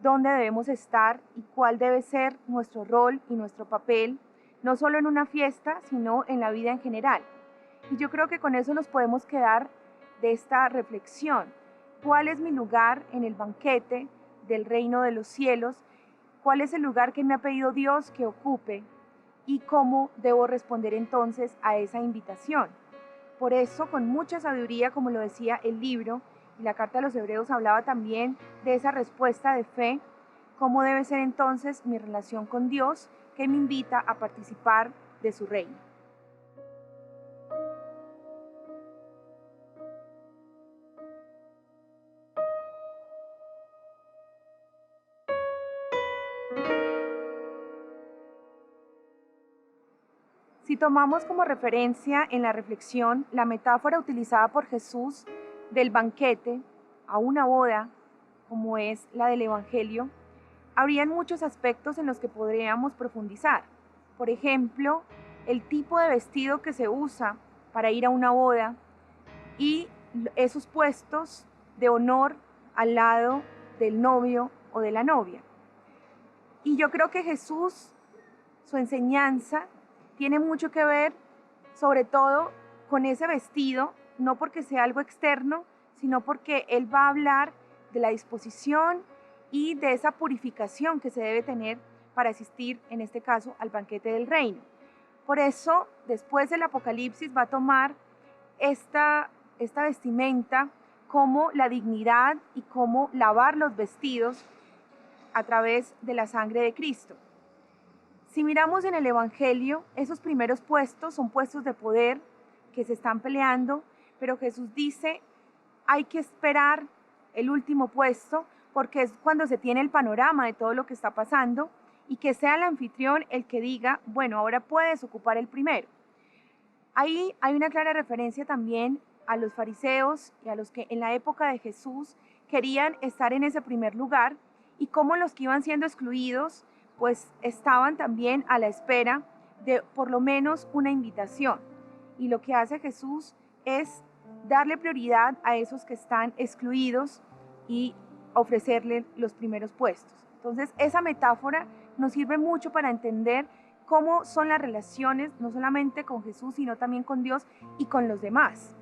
dónde debemos estar y cuál debe ser nuestro rol y nuestro papel, no solo en una fiesta, sino en la vida en general. Y yo creo que con eso nos podemos quedar de esta reflexión. ¿Cuál es mi lugar en el banquete del reino de los cielos? ¿Cuál es el lugar que me ha pedido Dios que ocupe? ¿Y cómo debo responder entonces a esa invitación? Por eso, con mucha sabiduría, como lo decía el libro, y la carta a los hebreos hablaba también de esa respuesta de fe, cómo debe ser entonces mi relación con Dios, que me invita a participar de su reino. Si tomamos como referencia en la reflexión la metáfora utilizada por Jesús del banquete a una boda, como es la del Evangelio, habrían muchos aspectos en los que podríamos profundizar. Por ejemplo, el tipo de vestido que se usa para ir a una boda y esos puestos de honor al lado del novio o de la novia. Y yo creo que Jesús, su enseñanza, tiene mucho que ver, sobre todo, con ese vestido, no porque sea algo externo, sino porque Él va a hablar de la disposición y de esa purificación que se debe tener para asistir, en este caso, al banquete del reino. Por eso, después del Apocalipsis va a tomar esta vestimenta como la dignidad y como lavar los vestidos a través de la sangre de Cristo. Si miramos en el Evangelio, esos primeros puestos son puestos de poder que se están peleando, pero Jesús dice, hay que esperar el último puesto, porque es cuando se tiene el panorama de todo lo que está pasando, y que sea el anfitrión el que diga, bueno, ahora puedes ocupar el primero. Ahí hay una clara referencia también a los fariseos y a los que en la época de Jesús querían estar en ese primer lugar, y cómo los que iban siendo excluidos pues estaban también a la espera de por lo menos una invitación. Y lo que hace Jesús es darle prioridad a esos que están excluidos y ofrecerle los primeros puestos. Entonces, esa metáfora nos sirve mucho para entender cómo son las relaciones, no solamente con Jesús, sino también con Dios y con los demás.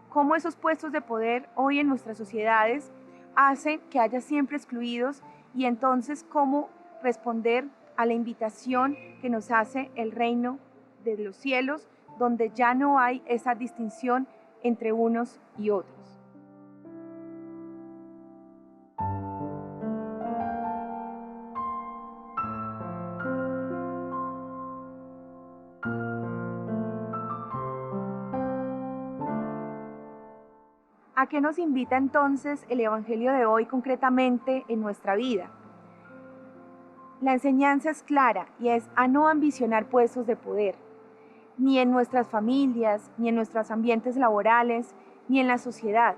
Cómo esos puestos de poder hoy en nuestras sociedades hacen que haya siempre excluidos y entonces cómo responder a la invitación que nos hace el reino de los cielos, donde ya no hay esa distinción entre unos y otros. ¿A qué nos invita entonces el Evangelio de hoy concretamente en nuestra vida? La enseñanza es clara y es a no ambicionar puestos de poder, ni en nuestras familias, ni en nuestros ambientes laborales, ni en la sociedad.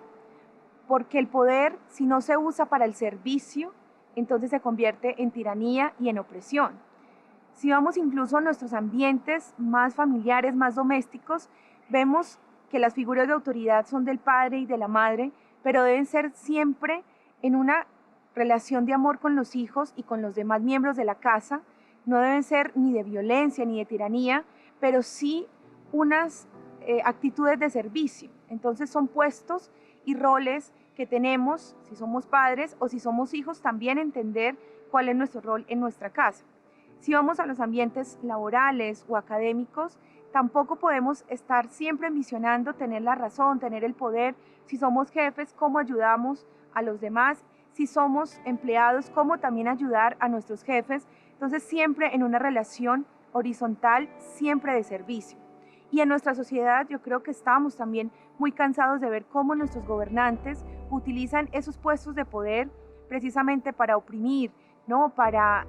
Porque el poder, si no se usa para el servicio, entonces se convierte en tiranía y en opresión. Si vamos incluso a nuestros ambientes más familiares, más domésticos, vemos que las figuras de autoridad son del padre y de la madre, pero deben ser siempre en una relación de amor con los hijos y con los demás miembros de la casa. No deben ser ni de violencia ni de tiranía, pero sí unas actitudes de servicio. Entonces son puestos y roles que tenemos, si somos padres o si somos hijos, también entender cuál es nuestro rol en nuestra casa. Si vamos a los ambientes laborales o académicos, tampoco podemos estar siempre ambicionando tener la razón, tener el poder. Si somos jefes, ¿cómo ayudamos a los demás? Si somos empleados, ¿cómo también ayudar a nuestros jefes? Entonces siempre en una relación horizontal, siempre de servicio. Y en nuestra sociedad yo creo que estamos también muy cansados de ver cómo nuestros gobernantes utilizan esos puestos de poder precisamente para oprimir, ¿no? Para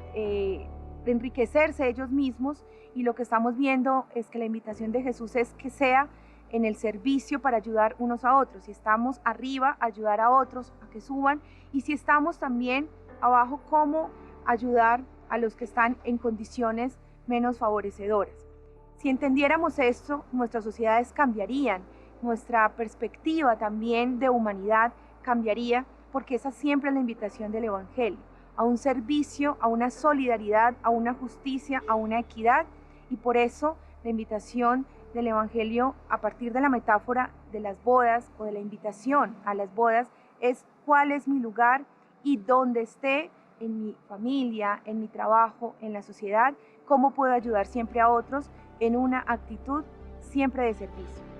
enriquecerse ellos mismos, y lo que estamos viendo es que la invitación de Jesús es que sea en el servicio para ayudar unos a otros. Si estamos arriba, ayudar a otros a que suban, y si estamos también abajo, cómo ayudar a los que están en condiciones menos favorecedoras. Si entendiéramos esto, nuestras sociedades cambiarían, nuestra perspectiva también de humanidad cambiaría, porque esa siempre es la invitación del Evangelio, a un servicio, a una solidaridad, a una justicia, a una equidad. Y por eso la invitación del Evangelio a partir de la metáfora de las bodas o de la invitación a las bodas es cuál es mi lugar y dónde esté en mi familia, en mi trabajo, en la sociedad, cómo puedo ayudar siempre a otros en una actitud siempre de servicio.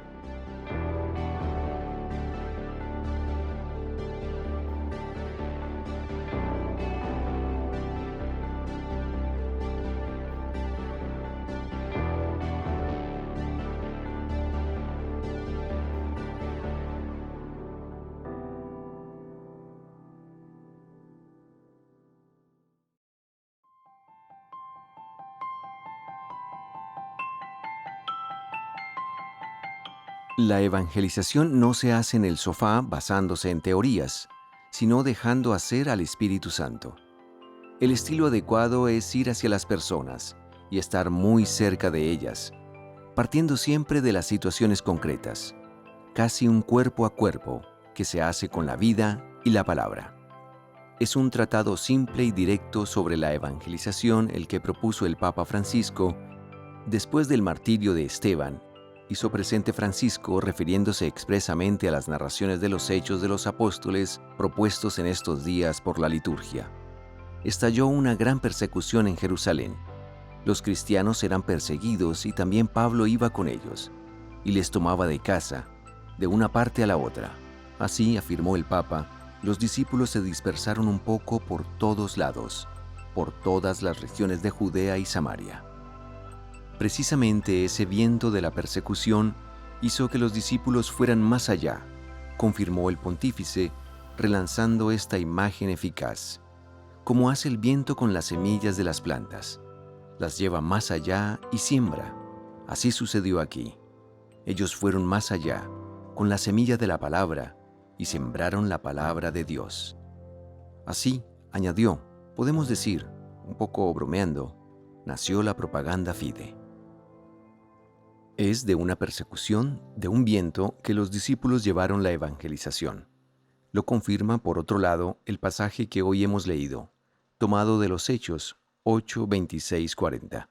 La evangelización no se hace en el sofá basándose en teorías, sino dejando hacer al Espíritu Santo. El estilo adecuado es ir hacia las personas y estar muy cerca de ellas, partiendo siempre de las situaciones concretas, casi un cuerpo a cuerpo que se hace con la vida y la palabra. Es un tratado simple y directo sobre la evangelización el que propuso el Papa Francisco después del martirio de Esteban. Hizo presente Francisco refiriéndose expresamente a las narraciones de los hechos de los apóstoles propuestos en estos días por la liturgia. Estalló una gran persecución en Jerusalén. Los cristianos eran perseguidos y también Pablo iba con ellos y les tomaba de casa, de una parte a la otra. Así, afirmó el Papa, los discípulos se dispersaron un poco por todos lados, por todas las regiones de Judea y Samaria. Precisamente ese viento de la persecución hizo que los discípulos fueran más allá, confirmó el pontífice, relanzando esta imagen eficaz, como hace el viento con las semillas de las plantas. Las lleva más allá y siembra. Así sucedió aquí. Ellos fueron más allá, con la semilla de la palabra, y sembraron la palabra de Dios. Así, añadió, podemos decir, un poco bromeando, nació la propaganda fide. Es de una persecución, de un viento, que los discípulos llevaron la evangelización. Lo confirma, por otro lado, el pasaje que hoy hemos leído, tomado de los Hechos 8, 26, 40.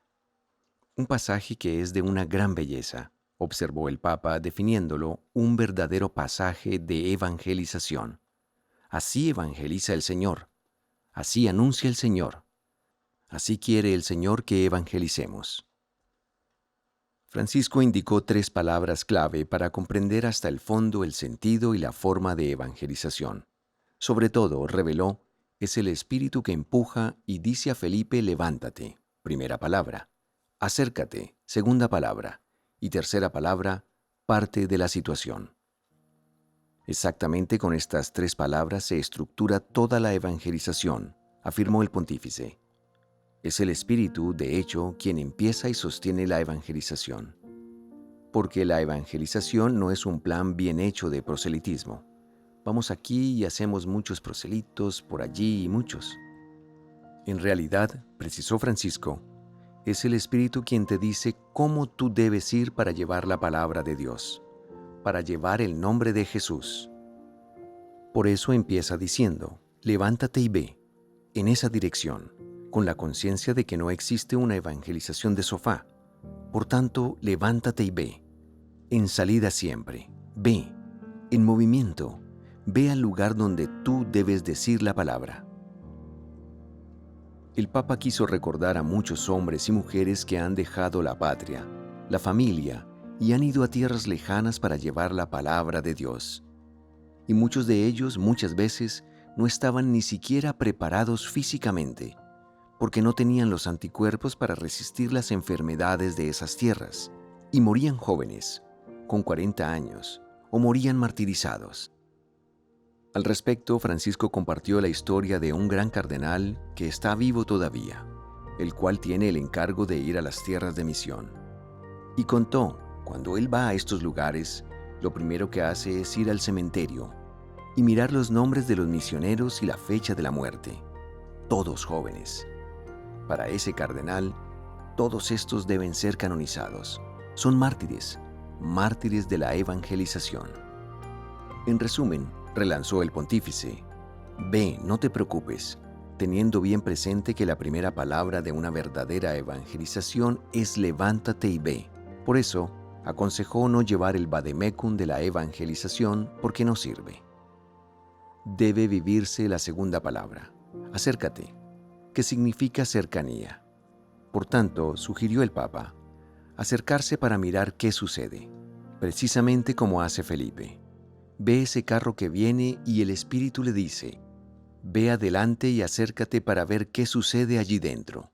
Un pasaje que es de una gran belleza, observó el Papa definiéndolo un verdadero pasaje de evangelización. Así evangeliza el Señor, así anuncia el Señor. Así quiere el Señor que evangelicemos. Francisco indicó 3 palabras clave para comprender hasta el fondo el sentido y la forma de evangelización. Sobre todo, reveló, es el Espíritu que empuja y dice a Felipe, levántate, primera palabra, acércate, segunda palabra, y tercera palabra, parte de la situación. Exactamente con estas 3 palabras se estructura toda la evangelización, afirmó el pontífice. Es el Espíritu, de hecho, quien empieza y sostiene la evangelización. Porque la evangelización no es un plan bien hecho de proselitismo. Vamos aquí y hacemos muchos proselitos, por allí y muchos. En realidad, precisó Francisco, es el Espíritu quien te dice cómo tú debes ir para llevar la palabra de Dios, para llevar el nombre de Jesús. Por eso empieza diciendo, levántate y ve, en esa dirección, con la conciencia de que no existe una evangelización de sofá. Por tanto, levántate y ve, en salida siempre, ve, en movimiento, ve al lugar donde tú debes decir la palabra. El Papa quiso recordar a muchos hombres y mujeres que han dejado la patria, la familia, y han ido a tierras lejanas para llevar la palabra de Dios. Y muchos de ellos, muchas veces, no estaban ni siquiera preparados físicamente, porque no tenían los anticuerpos para resistir las enfermedades de esas tierras, y morían jóvenes, con 40 años, o morían martirizados. Al respecto, Francisco compartió la historia de un gran cardenal que está vivo todavía, el cual tiene el encargo de ir a las tierras de misión. Y contó, cuando él va a estos lugares, lo primero que hace es ir al cementerio y mirar los nombres de los misioneros y la fecha de la muerte, todos jóvenes. Para ese cardenal, todos estos deben ser canonizados. Son mártires, mártires de la evangelización. En resumen, relanzó el pontífice, ve, no te preocupes, teniendo bien presente que la primera palabra de una verdadera evangelización es levántate y ve. Por eso, aconsejó no llevar el vademecum de la evangelización porque no sirve. Debe vivirse la segunda palabra, acércate, que significa cercanía. Por tanto, sugirió el Papa, acercarse para mirar qué sucede, precisamente como hace Felipe. Ve ese carro que viene y el Espíritu le dice, ve adelante y acércate para ver qué sucede allí dentro.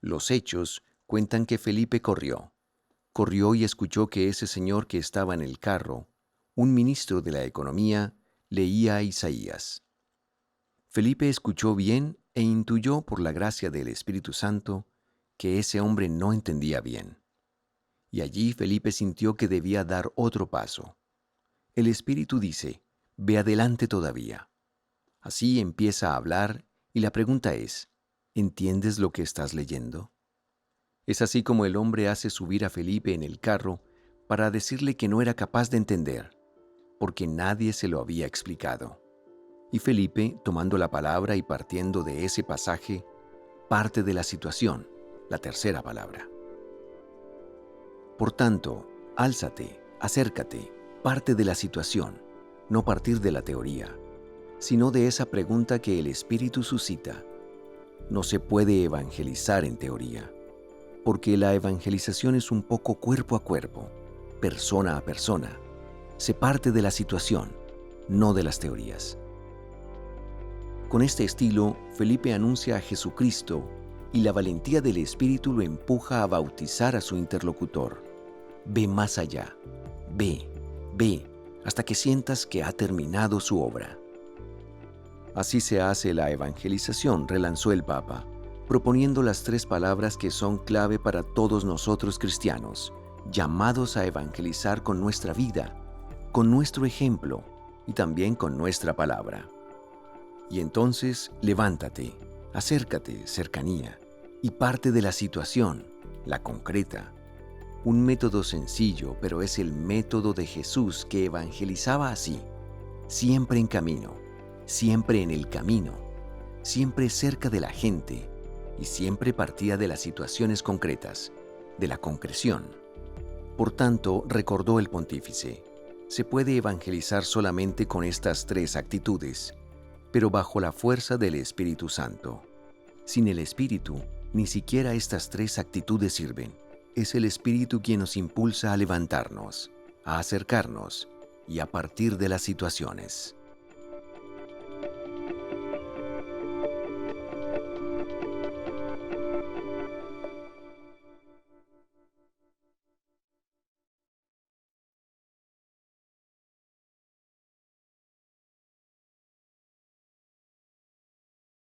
Los hechos cuentan que Felipe corrió y escuchó que ese señor que estaba en el carro, un ministro de la economía, leía a Isaías. Felipe escuchó bien e intuyó por la gracia del Espíritu Santo que ese hombre no entendía bien. Y allí Felipe sintió que debía dar otro paso. El Espíritu dice, ve adelante todavía. Así empieza a hablar y la pregunta es, ¿entiendes lo que estás leyendo? Es así como el hombre hace subir a Felipe en el carro para decirle que no era capaz de entender, porque nadie se lo había explicado. Y Felipe, tomando la palabra y partiendo de ese pasaje, parte de la situación, la tercera palabra. Por tanto, álzate, acércate, parte de la situación, no partir de la teoría, sino de esa pregunta que el Espíritu suscita. No se puede evangelizar en teoría, porque la evangelización es un poco cuerpo a cuerpo, persona a persona. Se parte de la situación, no de las teorías. Con este estilo, Felipe anuncia a Jesucristo y la valentía del Espíritu lo empuja a bautizar a su interlocutor. Ve más allá, ve, hasta que sientas que ha terminado su obra. Así se hace la evangelización, relanzó el Papa, proponiendo las 3 palabras que son clave para todos nosotros cristianos, llamados a evangelizar con nuestra vida, con nuestro ejemplo y también con nuestra palabra. Y entonces, levántate, acércate, cercanía, y parte de la situación, la concreta. Un método sencillo, pero es el método de Jesús que evangelizaba así, siempre en camino, siempre en el camino, siempre cerca de la gente y siempre partía de las situaciones concretas, de la concreción. Por tanto, recordó el pontífice, se puede evangelizar solamente con estas 3 actitudes, pero bajo la fuerza del Espíritu Santo. Sin el Espíritu, ni siquiera estas tres actitudes sirven. Es el Espíritu quien nos impulsa a levantarnos, a acercarnos y a partir de las situaciones.